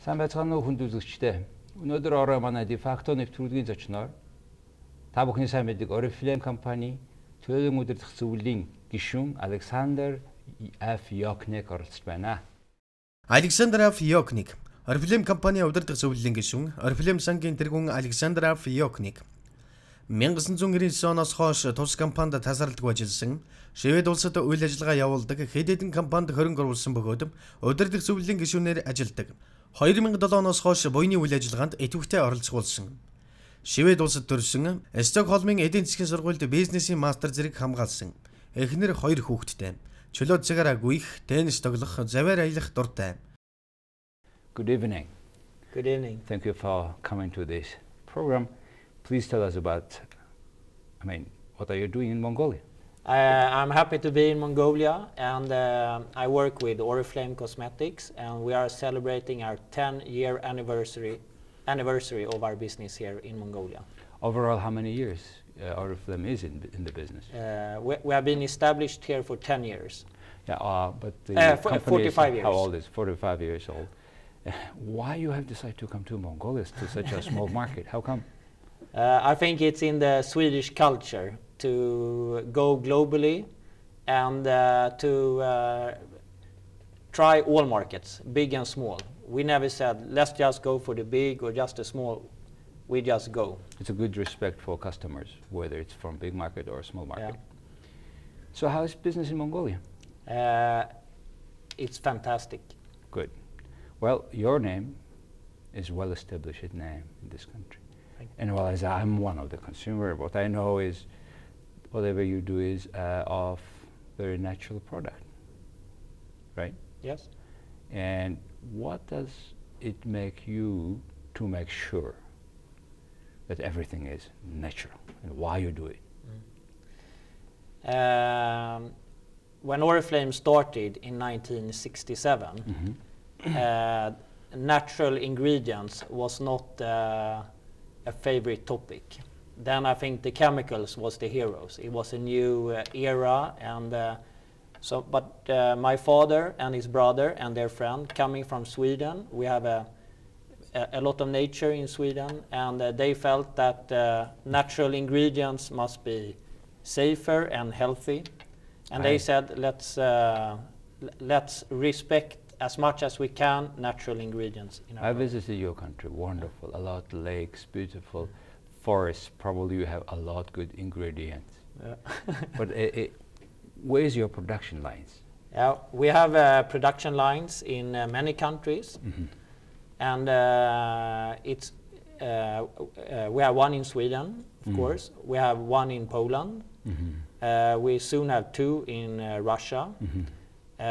Сайн байцгаана уу хүнд үзэгчдээ. Өнөөдөр орой манай дефакто нэвтрүүлгийн зочноор та бүхний сайн мэддэг Орифлейм компаний төлөөллийн удирдах зөвлөлийн гишүүн Александер F. Йокник оролцож байна. Александер F. Йокник, Орифлейм компаний удирдах зөвлөлийн гишүүн, Орифлейм сангийн тэргүүн Александер F. Йокник. 1999 оноос хойш тус компанид тасралтгүй ажилласан, Швед улсад үйл ажиллагаа явуулдаг, хэд хэдэн компанид хөрөнгө оруулсан бөгөөд удирдах зөвлөлийн гишүүнээр ажилладаг. 2007 оноос хойш буйны үйл ажиллагаанд идэвхтэй оролцуулсан. Швед улсад төрсөн, Стокгольмын эдийн засгийн сургуульд бизнесийн мастер зэрэг хамгаалсан. Эхнэр 2 хүүхэдтэй. Чөлөө цагаараа гүйх, теннис тоглох, заваар аялах дуртай. Good evening. Good evening. Thank you for coming to this program. Please tell us about, what are you doing in Mongolia? I'm happy to be in Mongolia, and I work with Oriflame Cosmetics, and we are celebrating our 10-year anniversary of our business here in Mongolia. Overall, how many years Oriflame is in the business? We have been established here for 10 years. Yeah, but the company 45 years. How old is 45 years old? Why you have decided to come to Mongolia, to such a small market? How come? I think it's in the Swedish culture to go globally and to try all markets, big and small. We never said, let's just go for the big or just the small. We just go. It's a good respect for customers, whether it's from big market or small market. Yeah. So how is business in Mongolia? It's fantastic. Good. Well, your name is well-established name in this country. And well, as I'm one of the consumer, what I know is whatever you do is of very natural product, right? Yes. And what does it make you to make sure that everything is natural, and why you do it? When Oriflame started in 1967, natural ingredients was not a favorite topic. Then I think the chemicals was the heroes. It was a new era, and but my father and his brother and their friend coming from Sweden, we have a lot of nature in Sweden, and they felt that natural ingredients must be safer and healthy, and they said let's respect as much as we can natural ingredients in our I visited your country, wonderful, a lot of lakes, beautiful forests, probably you have a lot good ingredients. But where's your production lines? We have production lines in many countries, and it's we have one in Sweden, of course. We have one in Poland. We soon have 2 in Russia.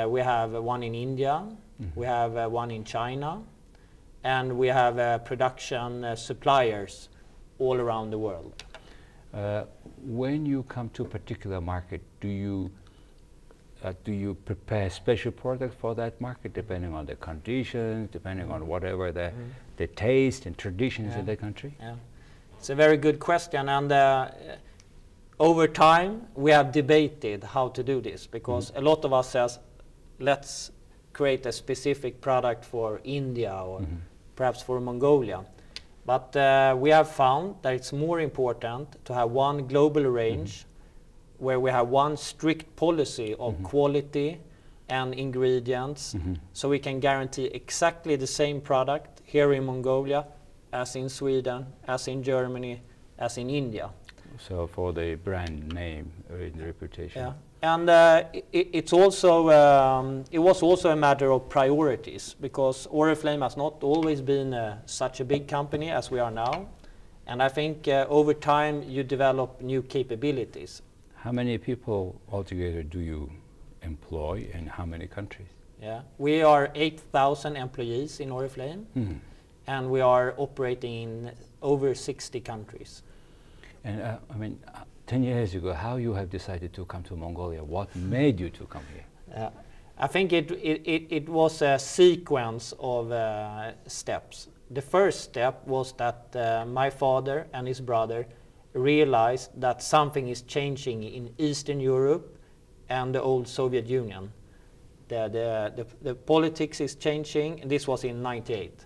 We have one in India. We have one in China, and we have production suppliers all around the world. When you come to a particular market, do you prepare special product for that market, depending on the conditions, depending on whatever the taste and traditions in the country? Yeah, it's a very good question, and over time we have debated how to do this, because a lot of us says, let's create a specific product for India or perhaps for Mongolia. But we have found that it's more important to have one global range where we have one strict policy of quality and ingredients, so we can guarantee exactly the same product here in Mongolia as in Sweden, as in Germany, as in India. So for the brand name or the reputation. Yeah. And it's also it was also a matter of priorities, because Oriflame has not always been such a big company as we are now, and I think over time you develop new capabilities. How many people altogether do you employ, in how many countries? Yeah, we are 8,000 employees in Oriflame, and we are operating in over 60 countries. And 10 years ago, how you have decided to come to Mongolia? What made you to come here? I think it was a sequence of steps. The first step was that my father and his brother realized that something is changing in Eastern Europe and the old Soviet Union. The politics is changing, and this was in '98.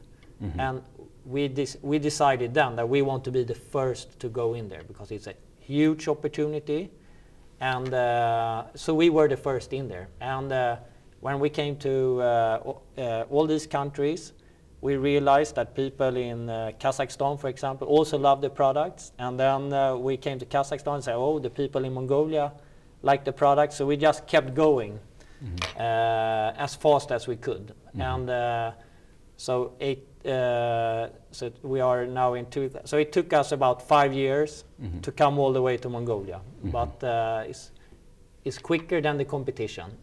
and we decided then that we want to be the first to go in there because it's a huge opportunity, and so we were the first in there. And when we came to all these countries, we realized that people in Kazakhstan, for example, also love the products. And then we came to Kazakhstan and said, oh, the people in Mongolia like the products. So we just kept going as fast as we could. And so we are now in so it took us about 5 years to come all the way to Mongolia. But it's quicker than the competition.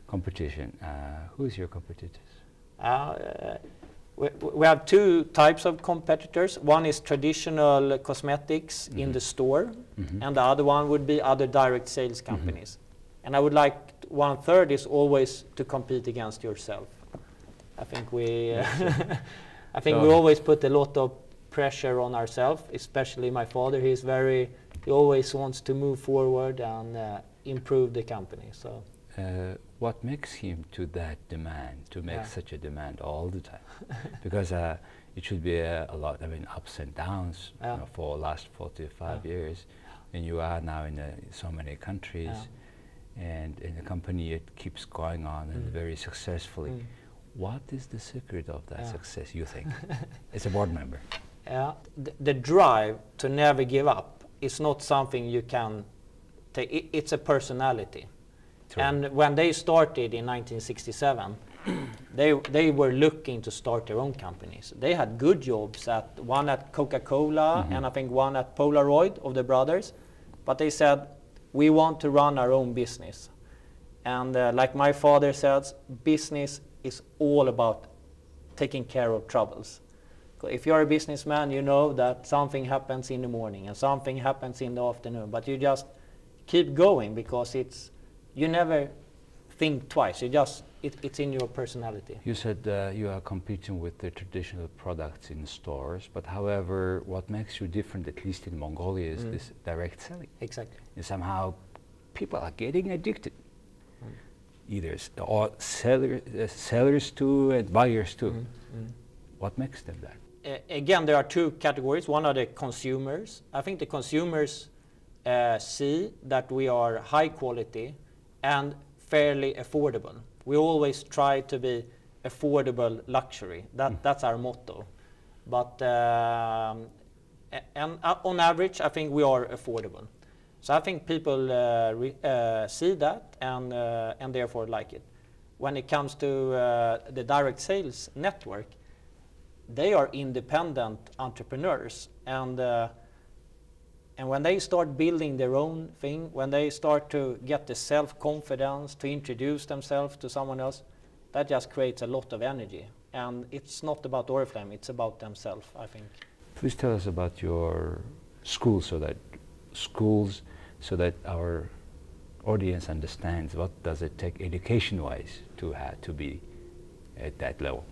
Competition. Who is your competitors? We have two types of competitors. One is traditional cosmetics in the store, and the other one would be other direct sales companies. And I would like 1/3 is always to compete against yourself. I think we we always put a lot of pressure on ourselves, especially my father. He always wants to move forward and improve the company. So. What makes him to that demand, to make such a demand all the time? Because it should be a lot, ups and downs for the last 45 years. And you are now in so many countries, and in a company it keeps going on and very successfully. What is the secret of that success, you think? As a board member. The drive to never give up is not something you can take. It's a personality. True. And when they started in 1967, they were looking to start their own companies. They had good jobs, one at Coca-Cola and I think one at Polaroid of the brothers. But they said, we want to run our own business. And like my father says, business is all about taking care of troubles. If you're a businessman, you know that something happens in the morning and something happens in the afternoon. But you just keep going because you never think twice. It's in your personality. You said you are competing with the traditional products in stores, but however, what makes you different, at least in Mongolia, is this direct selling. Exactly. And somehow people are getting addicted. Either or sellers too and buyers too. What makes them that? Again, there are two categories. One are the consumers. I think the consumers see that we are high quality and fairly affordable. We always try to be affordable luxury. That's our motto. But and on average, I think we are affordable. So I think people see that and therefore like it. When it comes to the direct sales network, they are independent entrepreneurs, and when they start building their own thing, when they start to get the self-confidence to introduce themselves to someone else, that just creates a lot of energy. And it's not about Oriflame, it's about themselves, I think. Please tell us about your schools so that our audience understands what does it take education-wise to be at that level.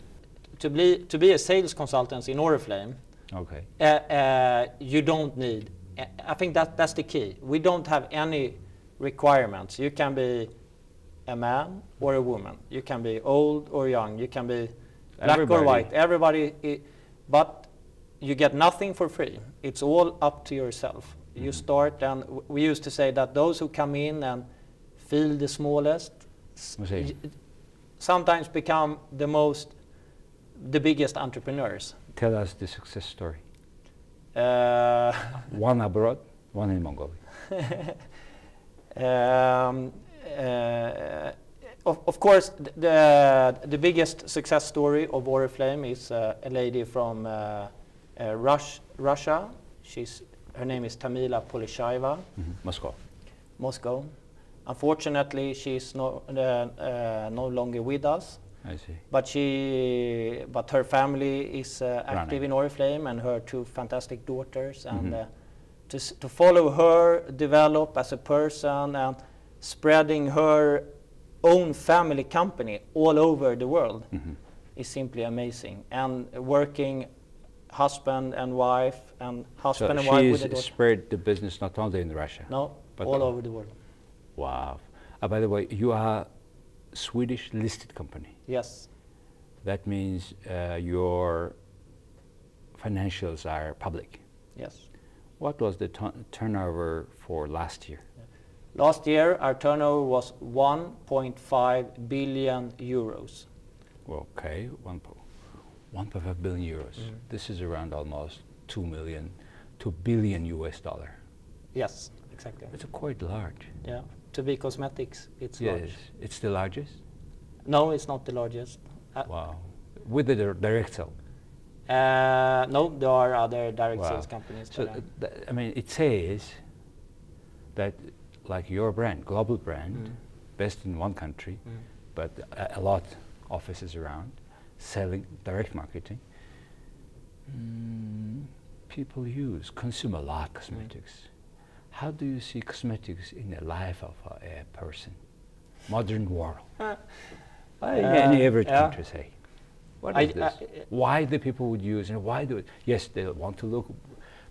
To be a sales consultant in Oriflame, you don't need. I think that's the key. We don't have any requirements. You can be a man or a woman. You can be old or young. You can be black or white. Everybody, but you get nothing for free. It's all up to yourself. You start, and we used to say that those who come in and feel the smallest sometimes become the biggest entrepreneurs. Tell us the success story. One abroad, one in Mongolia. Of course, the biggest success story of Oriflame is a lady from Russia. Her name is Tamila Polisheva. Moscow. Unfortunately, she's no longer with us. I see. But her family is active in Oriflame, and her two fantastic daughters, and to follow her develop as a person and spreading her own family company all over the world is simply amazing. And working husband and wife and husband and wife with the daughter. She spread the business not only in Russia. No, but all over the world. Wow. By the way, you are Swedish listed company. Yes. That means your financials are public. Yes. What was the turnover for last year? Last year, our turnover was 1.5 billion euros. Okay, 1.5 billion euros. This is around almost 2 billion US dollar. Yes, exactly. It's quite large. Yeah, to be cosmetics, it's Yes, large. it's the largest? No, it's not the largest. Wow. With the direct sale? No, there are other direct sales companies. So, I mean, it says that like your brand, global brand, based in one country, but a lot offices around, selling, direct marketing, people consume a lot of cosmetics. How do you see cosmetics in the life of a person? Modern world. Any average country, say. What is this? Why the people would use and why do it? Yes, they want to look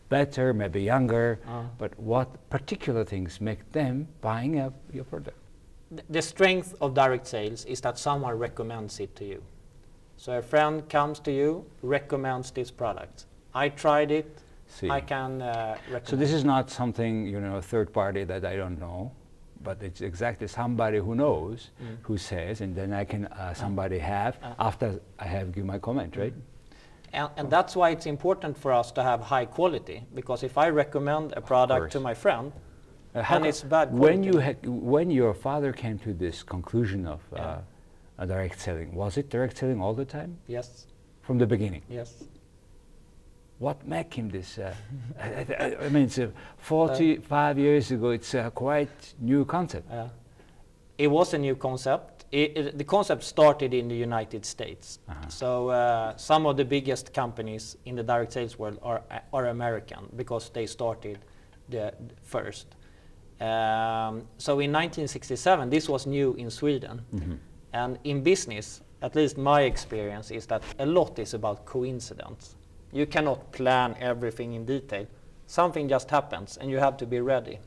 better, maybe younger, but what particular things make them buying up your product? The strength of direct sales is that someone recommends it to you. So a friend comes to you, recommends this product. I tried it, I can recommend. So this is not something, a third party that I don't know, but it's exactly somebody who knows, who says, and then I can somebody have after I have given my comment, right? And that's why it's important for us to have high quality, because if I recommend a product to my friend, and it's bad quality. When your father came to this conclusion of direct selling, was it direct selling all the time? Yes. From the beginning? Yes. What made him this? I mean, it's 45 years ago. It's a quite new concept. It was a new concept. The concept started in the United States. So some of the biggest companies in the direct sales world are American because they started the first. So in 1967, this was new in Sweden. And in business, at least my experience is that a lot is about coincidence. You cannot plan everything in detail. Something just happens and you have to be ready.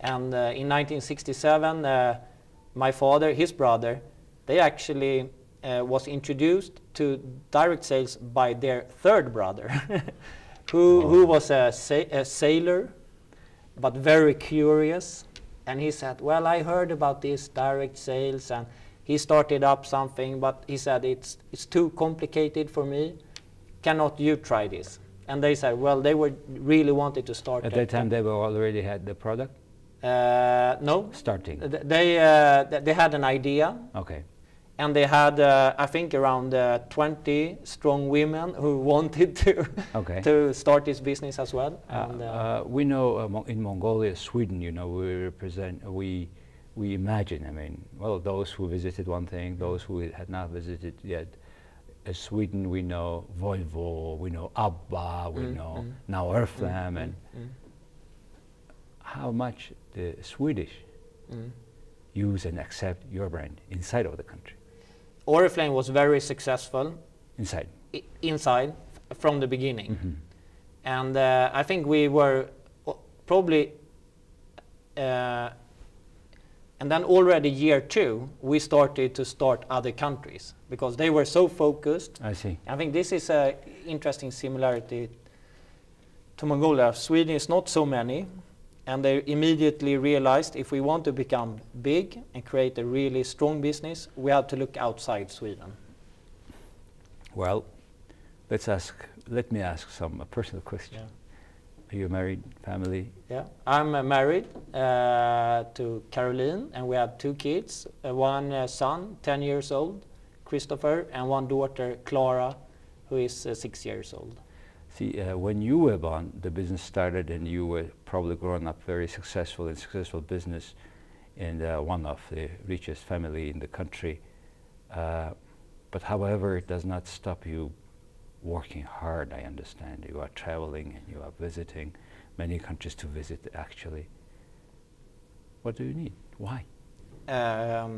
And in 1967, my father, his brother, they actually was introduced to direct sales by their third brother, who was a sailor, but very curious. And he said, well, I heard about this direct sales, and he started up something, but he said, it's too complicated for me. Cannot you try this? And they said, well, they really wanted to start. At that time, they already had the product? No. Starting. They had an idea. Okay. And they had, I think, around 20 strong women who wanted to start this business as well. We know in Mongolia, Sweden, we imagine, I mean, well, those who visited one thing, those who had not visited yet. Sweden, we know Volvo, we know Abba, we know now Oriflейм, and how much the Swedish use and accept your brand inside of the country? Oriflейм was very successful. Inside? Inside, from the beginning. And I think we were probably, and then already year 2, we started to start other countries because they were so focused. I see. I think this is an interesting similarity to Mongolia. Sweden is not so many, and they immediately realized if we want to become big and create a really strong business, we have to look outside Sweden. Well, let me ask some personal questions. Yeah. Are you married, family? Yeah, I'm married to Caroline, and we have 2 kids, one son, 10 years old, Christopher, and one daughter, Clara, who is 6 years old. See, when you were born, the business started, and you were probably growing up very successful business in one of the richest family in the country. But however, it does not stop you working hard, I understand. You are traveling and you are visiting many countries to visit, actually. What do you need? Why? I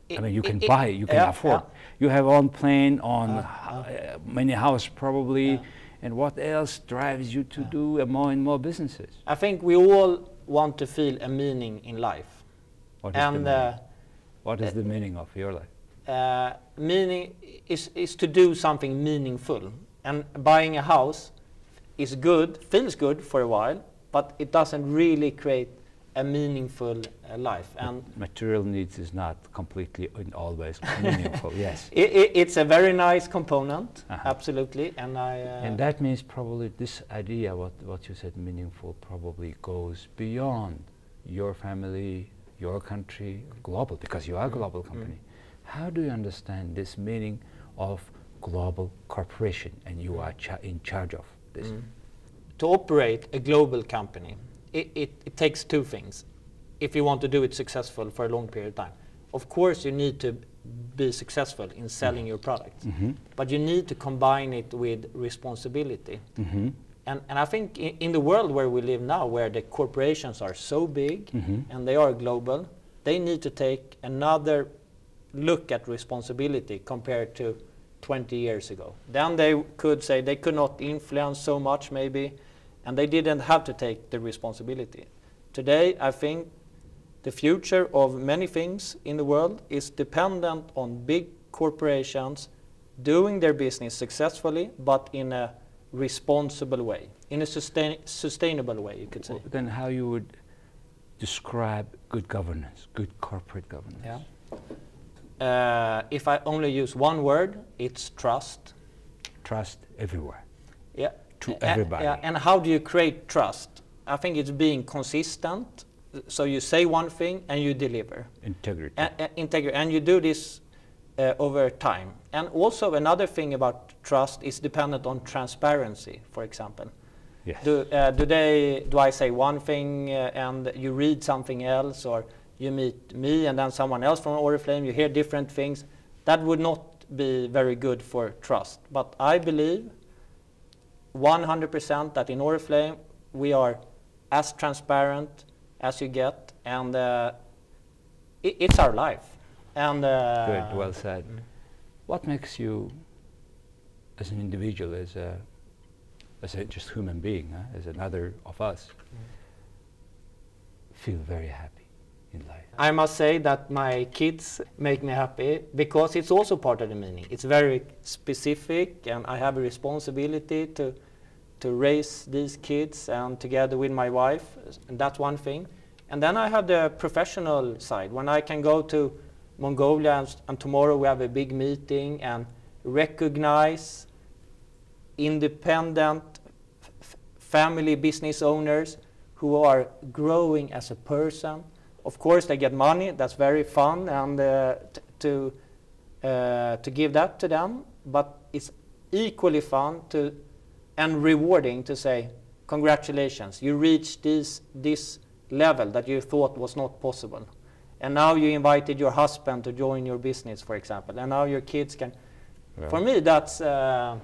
mean, you can buy, you can afford. You have on plane, on many house probably, and what else drives you to do more and more businesses? I think we all want to feel a meaning in life. What is the meaning? What is the meaning of your life? meaning is to do something meaningful. And buying a house is good, feels good for a while, but it doesn't really create a meaningful life. And material needs is not completely and always meaningful. Yes, it's a very nice component, absolutely. And and that means probably this idea, what you said, meaningful, probably goes beyond your family, your country, global, because you are a global company. How do you understand this meaning of global corporation, and you are in charge of this? To operate a global company, it takes two things if you want to do it successful for a long period of time. Of course, you need to be successful in selling your products, but you need to combine it with responsibility. And I think in the world where we live now, where the corporations are so big and they are global, they need to take another look at responsibility compared to 20 years ago. Then they could say they could not influence so much maybe, and they didn't have to take the responsibility. Today, I think the future of many things in the world is dependent on big corporations doing their business successfully, but in a responsible way, in a sustainable way, you could say. Well, then how you would describe good governance, good corporate governance? Yeah. If I only use one word, it's trust. Trust everywhere. Yeah. To everybody. And how do you create trust? I think it's being consistent. So you say one thing and you deliver. Integrity. Integrity. And you do this over time. And also another thing about trust is dependent on transparency, for example. Yes. Do I say one thing and you read something else, or you meet me and then someone else from Oriflейм, you hear different things? That would not be very good for trust. But I believe 100% that in Oriflейм we are as transparent as you get, and it's our life. And good, well said. What makes you, as an individual, as a just human being, as another of us, feel very happy in life? I must say that my kids make me happy, because it's also part of the meaning. It's very specific, and I have a responsibility to raise these kids, and together with my wife, and that's one thing. And then I have the professional side, when I can go to Mongolia and tomorrow we have a big meeting and recognize independent family business owners who are growing as a person. Of course they get money, that's very fun, and to give that to them, but it's equally fun and rewarding to say, congratulations, you reached this level that you thought was not possible. And now you invited your husband to join your business, for example, and now your kids can. Right. For me, that's that's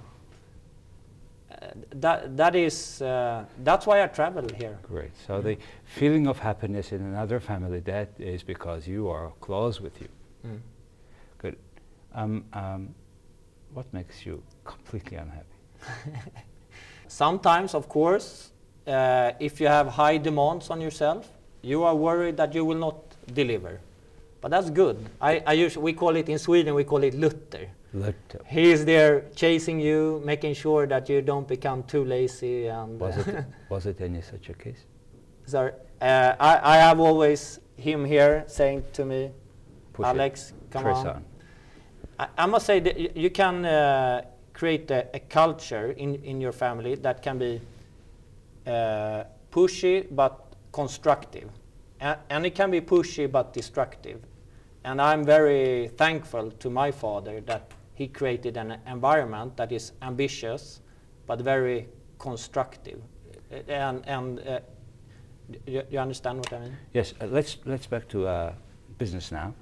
why I travel here. Great. So the feeling of happiness in another family, that is because you are close with you. Good. What makes you completely unhappy? Sometimes, of course, if you have high demands on yourself, you are worried that you will not deliver. But that's good. We call it in Sweden, we call it Luther. Luther. He is there chasing you, making sure that you don't become too lazy. And was it any such a case? Sorry, I have always him here saying to me, Push Alex, it. come Press on. I must say that you can create a culture in your family that can be pushy but constructive. And it can be pushy but destructive. And I'm very thankful to my father that he created an environment that is ambitious but very constructive. And you understand what I mean? Yes. Let's back to business now.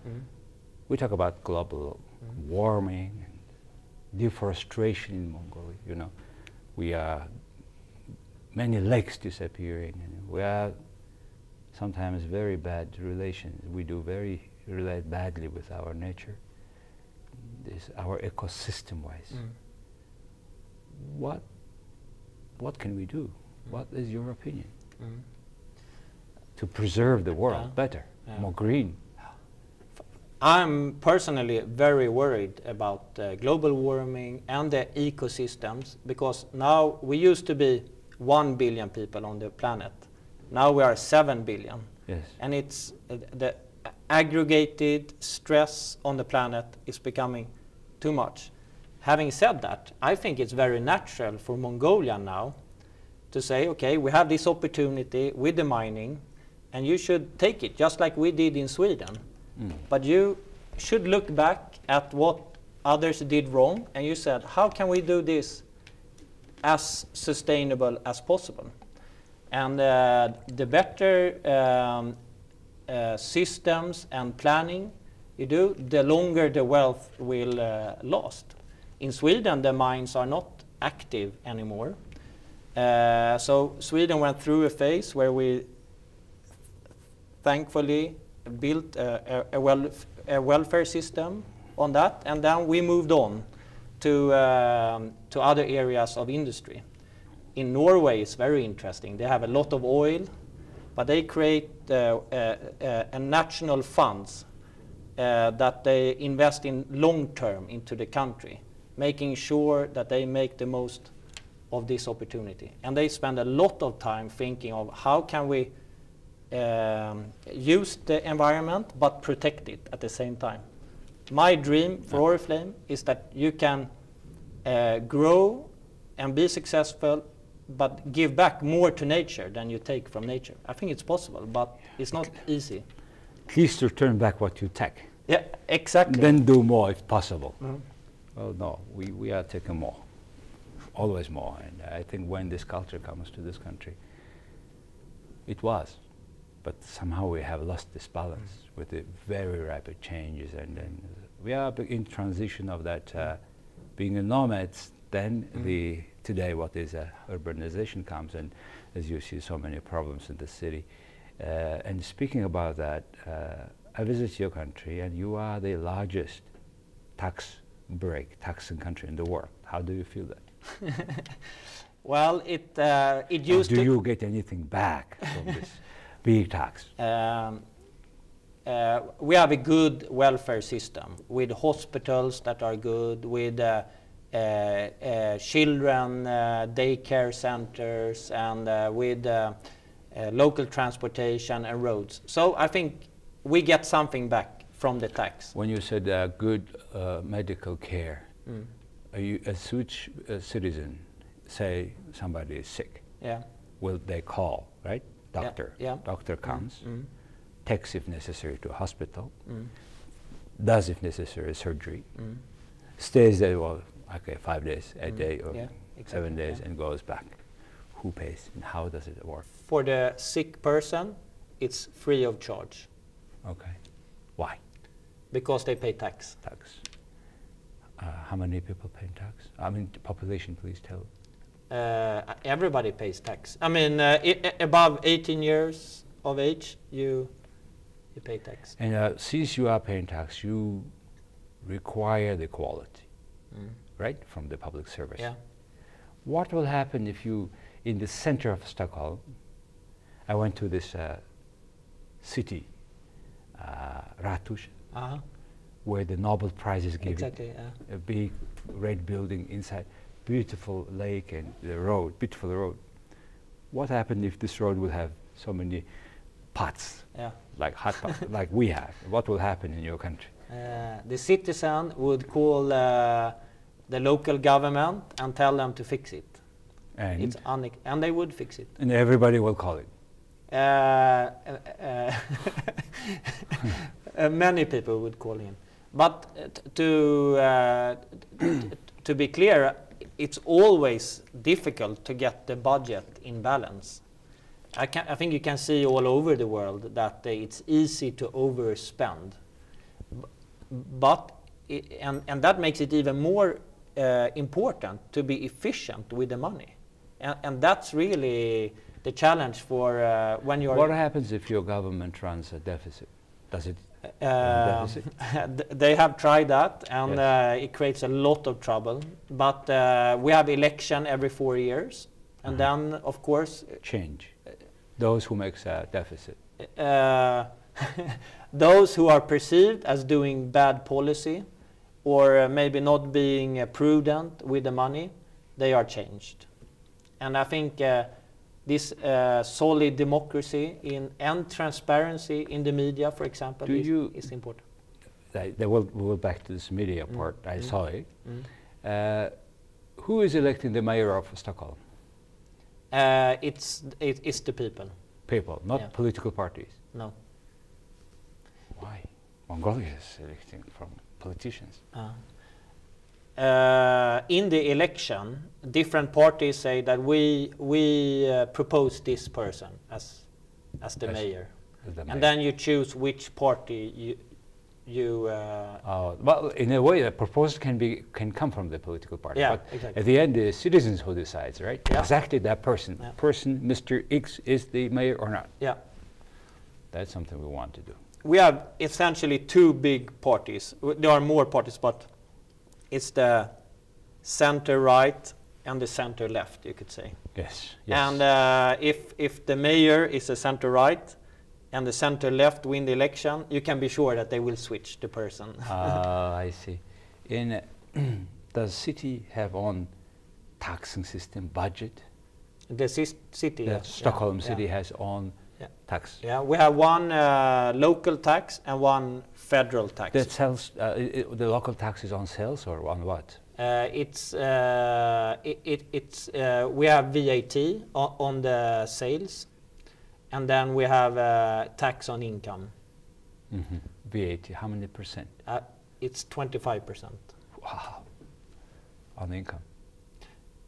We talk about global warming and deforestation in Mongolia. You know, we are many lakes disappearing, and we are sometimes very bad relations. We do relate badly with our nature, our ecosystem-wise. What can we do? What is your opinion to preserve the world better, more green? I'm personally very worried about global warming and the ecosystems, because now we used to be 1 billion people on the planet. Now we are 7 billion. Yes. And it's the aggregated stress on the planet is becoming too much. Having said that, I think it's very natural for Mongolia now to say, okay, we have this opportunity with the mining, and you should take it, just like we did in Sweden. But you should look back at what others did wrong, and you said, how can we do this as sustainable as possible? And the better systems and planning you do, the longer the wealth will last. In Sweden, the mines are not active anymore. So Sweden went through a phase where we thankfully built a welfare system on that, and then we moved on to other areas of industry. In Norway, it's very interesting. They have a lot of oil, but they create a national funds that they invest in long term into the country, making sure that they make the most of this opportunity. And they spend a lot of time thinking of how can we use the environment but protect it at the same time. My dream for Oriflame is that you can grow and be successful but give back more to nature than you take from nature. I think it's possible, but it's not easy. At least return back what you take. Yeah, exactly. Then do more if possible. Well, no, we are taking more, always more. And I think when this culture comes to this country, it was. But somehow we have lost this balance with the very rapid changes. And then we are in transition of that being a nomads, then today what is urbanization comes, and as you see so many problems in the city. And speaking about that, I visit your country, and you are the largest taxing country in the world. How do you feel that? Well, it used to... Do you get anything back from this big tax? We have a good welfare system with hospitals that are good, with children daycare centers, and with local transportation and roads. So I think we get something back from the tax. When you said good medical care, are you, as which citizen, say somebody is sick, will they call, right? Doctor. Yeah. Doctor comes, takes if necessary to a hospital, does if necessary surgery, stays there, well, okay, 5 days, a day, or 7 days, and goes back. Who pays and how does it work? For the sick person, it's free of charge. Okay. Why? Because they pay tax. Tax. How many people pay tax? I mean, population, please tell. Everybody pays tax. I mean, above 18 years of age, you pay tax. And since you are paying tax, you require the quality, right, from the public service. Yeah. What will happen if you, in the center of Stockholm, I went to this city, Ratush, where the Nobel Prize is given. Exactly, a big red building inside, beautiful lake and the road, beautiful road. What happened if this road will have so many pots, like hot pots, like we have? What will happen in your country? The citizen would call the local government and tell them to fix it. And? And they would fix it. And everybody will call it? Many people would call in. But to be clear, it's always difficult to get the budget in balance. I think you can see all over the world that it's easy to overspend. But and that makes it even more important to be efficient with the money. And that's really the challenge for when you're... What happens if your government runs a deficit? Does it deficit? They have tried that, and it creates a lot of trouble. But we have election every 4 years, and then, of course... Change. Those who makes a deficit. those who are perceived as doing bad policy or maybe not being prudent with the money, they are changed. And I think this solid democracy and transparency in the media, for example, is important. We'll back to this media part. I saw it. Who is electing the mayor of Stockholm? It's the people. People, not political parties. No. Why? Mongolia is electing from politicians. In the election, different parties say that we propose this person as the mayor, and then you choose which party you. Well, in a way, the proposal can come from the political party. Yeah, but exactly. at the end, the citizens who decides, right? Yeah. Exactly that person. Yeah. Person, Mr. X, is the mayor or not? Yeah. That's something we want to do. We have essentially two big parties. There are more parties, but it's the center right and the center left, you could say. Yes. And if the mayor is a center right and the center left win the election, you can be sure that they will switch the person. I see. Does city have own taxing system budget? The city. Stockholm city has own tax. Yeah, we have one local tax and one federal tax. That sells. The local tax is on sales or on what? We have VAT on the sales, and then we have tax on income. Mm-hmm. VAT. How many percent? It's 25%. Wow. On income.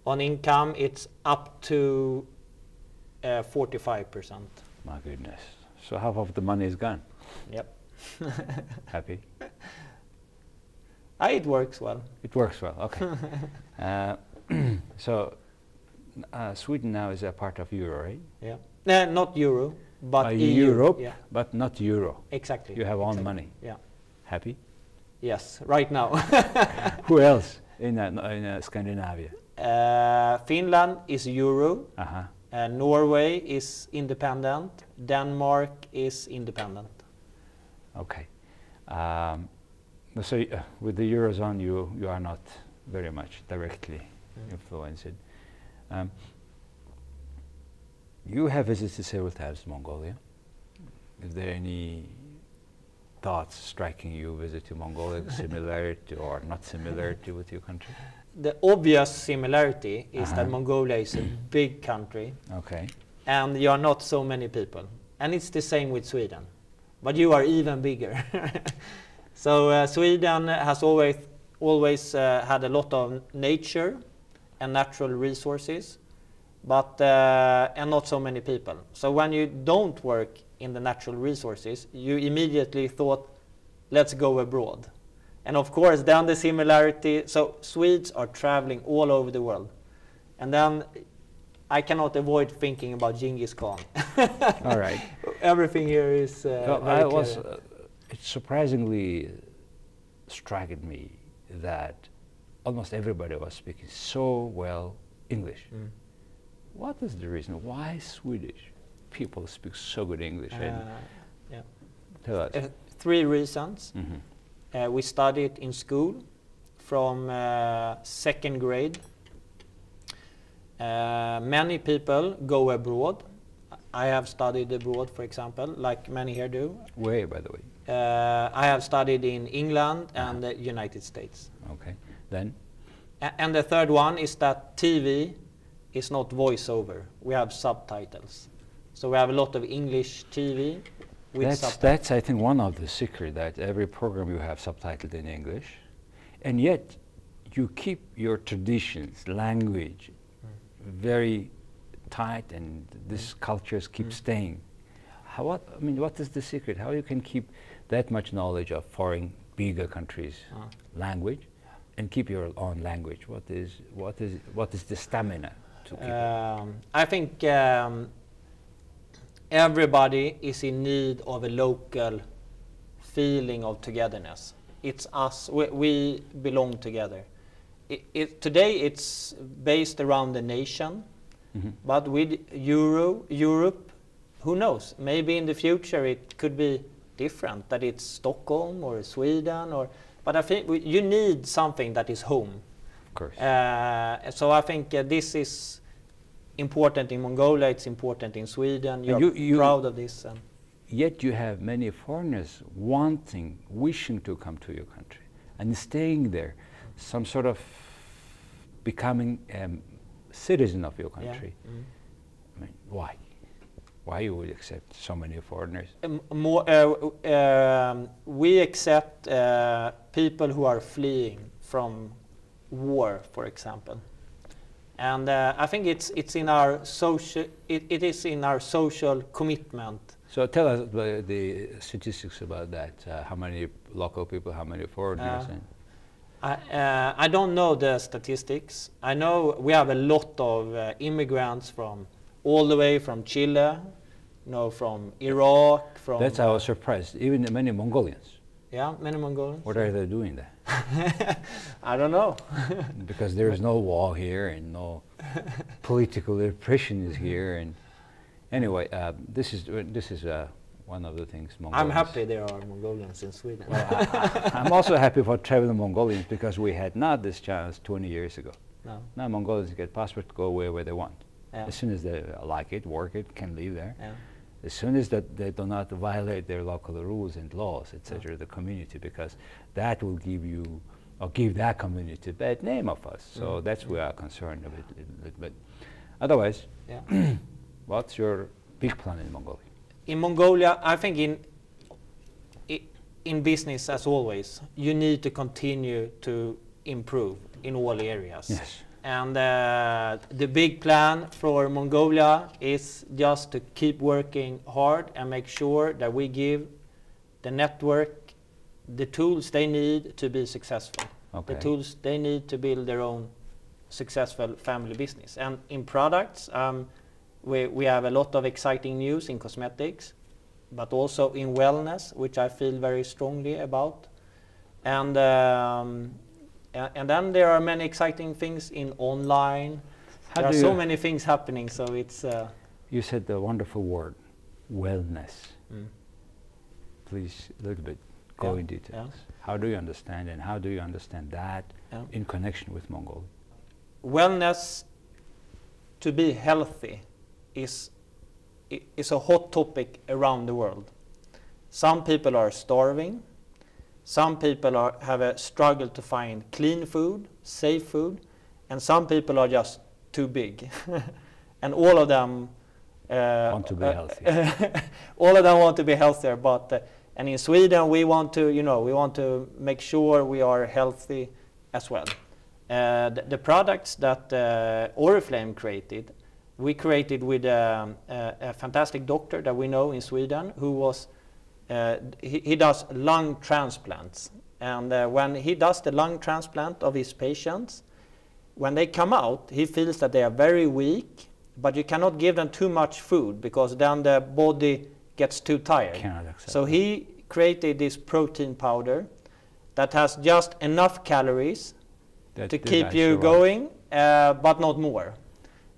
On income, it's up to 45%. My goodness. So half of the money is gone. Yep. Happy? It works well. It works well, okay. So Sweden now is a part of Euro, right? Yeah. Not Euro, but EU. Europe, yeah. but not Euro. Exactly. You have own money. Yeah. Happy? Yes, right now. Who else in Scandinavia? Finland is Euro. Uh-huh. Norway is independent. Denmark is independent. Okay. So with the Eurozone, you are not very much directly influenced. You have visited several times Mongolia. Is there any thoughts striking you visiting Mongolia, similarity or not similarity with your country? The obvious similarity is that Mongolia is a big country. Okay. And you are not so many people. And it's the same with Sweden. But you are even bigger. So Sweden has always had a lot of nature and natural resources, but and not so many people. So when you don't work in the natural resources, you immediately thought, let's go abroad. And of course, then the similarity, so Swedes are traveling all over the world. And then I cannot avoid thinking about Genghis Khan. All right. Everything here is it surprisingly struck me that almost everybody was speaking so well English. What is the reason? Why Swedish people speak so good English? Tell us. 3 reasons. We studied in school from 2nd grade. Many people go abroad. I have studied abroad, for example, like many here do. Where, by the way? I have studied in England and the United States. Okay. Then? And the third one is that TV is not voiceover. We have subtitles. So we have a lot of English TV with subtitles. That's, I think, one of the secrets, that every program you have subtitled in English, and yet you keep your traditions, language, very tight, and these cultures keep staying. What is the secret? How you can keep that much knowledge of foreign, bigger countries' language, and keep your own language? What is the stamina to keep it? I think everybody is in need of a local feeling of togetherness. It's us. We belong together. Today it's based around the nation, but with Europe, who knows? Maybe in the future it could be different, that it's Stockholm or Sweden, but I think you need something that is home. Of course. So I think this is important in Mongolia, it's important in Sweden. You're proud of this. Yet you have many foreigners wishing to come to your country and staying there, some sort of becoming citizen of your country. Yeah. Mm. I mean, why? Why you would accept so many foreigners? We accept people who are fleeing from war, for example, and I think it's in our social. It is in our social commitment. So tell us the statistics about that. How many local people? How many foreigners? I don't know the statistics. I know we have a lot of immigrants from all the way from Chile, from Iraq, from... That's I was surprised. Even many Mongolians. Yeah, many Mongolians. What are they doing there? I don't know. Because there is no war here and no political repression is here. And anyway, this is one of the things Mongolians... I'm happy there are Mongolians in Sweden. Well, I'm also happy for traveling Mongolians because we had not this chance 20 years ago. No. Now Mongolians get passport to go where they want. Yeah. As soon as they like it, work it, can live there. Yeah. As soon as that they do not violate their local rules and laws, etc., the community, because that will give that community a bad name of us. So that's we are concerned a little bit. Otherwise, yeah. What's your big plan in Mongolia? In Mongolia, I think in business, as always, you need to continue to improve in all areas. Yes. And the big plan for Mongolia is just to keep working hard and make sure that we give the network the tools they need to be successful. Okay. The tools they need to build their own successful family business. And in products, we have a lot of exciting news in cosmetics, but also in wellness, which I feel very strongly about. And then there are many exciting things in online. There are so many things happening, so it's... You said the wonderful word, wellness. Please, a little bit, go in details. Yeah. How do you understand, and how do you understand that in connection with Mongolia? Wellness, to be healthy, is a hot topic around the world. Some people are starving. Some people have a struggle to find clean food, safe food, and some people are just too big. And all of them want to be healthy. All of them want to be healthier, but and in Sweden we want to make sure we are healthy as well. The products that Oriflейм created, we created with a fantastic doctor that we know in Sweden who was he does lung transplants, and when he does the lung transplant of his patients, when they come out, he feels that they are very weak, but you cannot give them too much food because then the body gets too tired. So he created this protein powder that has just enough calories to keep you going, but not more.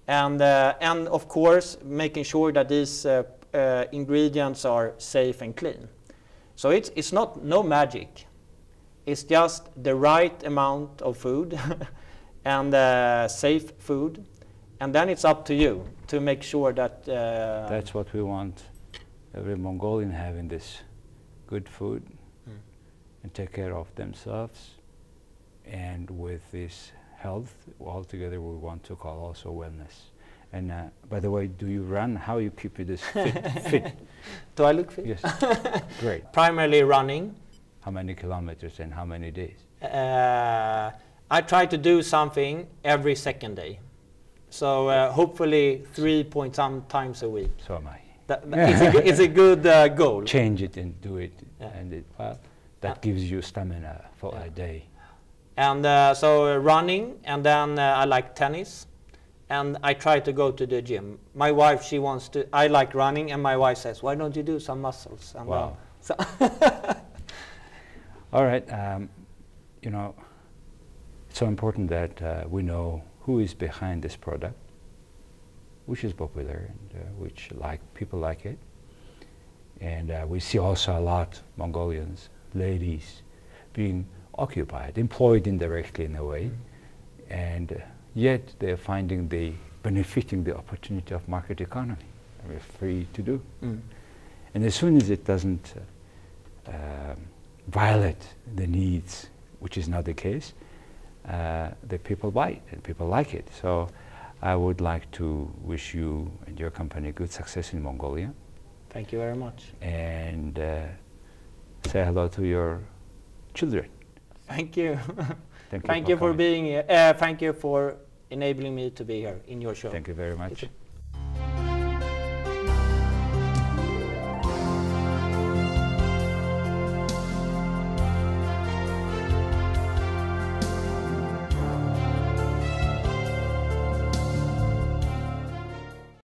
And of course, making sure that these ingredients are safe and clean. So it's not no magic. It's just the right amount of food and safe food, and then it's up to you to make sure that... That's what we want every Mongolian having this good food and take care of themselves, and with this health altogether we want to call also wellness. And by the way, do you run? How you keep this fit? Do I look fit? Yes. Great. Primarily running. How many kilometers and how many days? I try to do something every second day. So hopefully 3-point-some times a week. So am I. It's a good goal. Change it and do it, and that gives you stamina for a day. And so running, and then I like tennis, and I try to go to the gym. My wife, she wants to. I like running, and my wife says, "Why don't you do some muscles?" And wow. So all right, it's so important that we know who is behind this product, which is popular and which people like it, And we see also a lot Mongolians, ladies, being occupied, employed indirectly in a way, and yet they're finding benefiting the opportunity of market economy. We're free to do. And as soon as it doesn't violate the needs, which is not the case, the people buy it and people like it. So I would like to wish you and your company good success in Mongolia. Thank you very much. And say hello to your children. Thank you. Thank you Thank you for coming. being here. Thank you for enabling me to be here in your show. Thank you very much.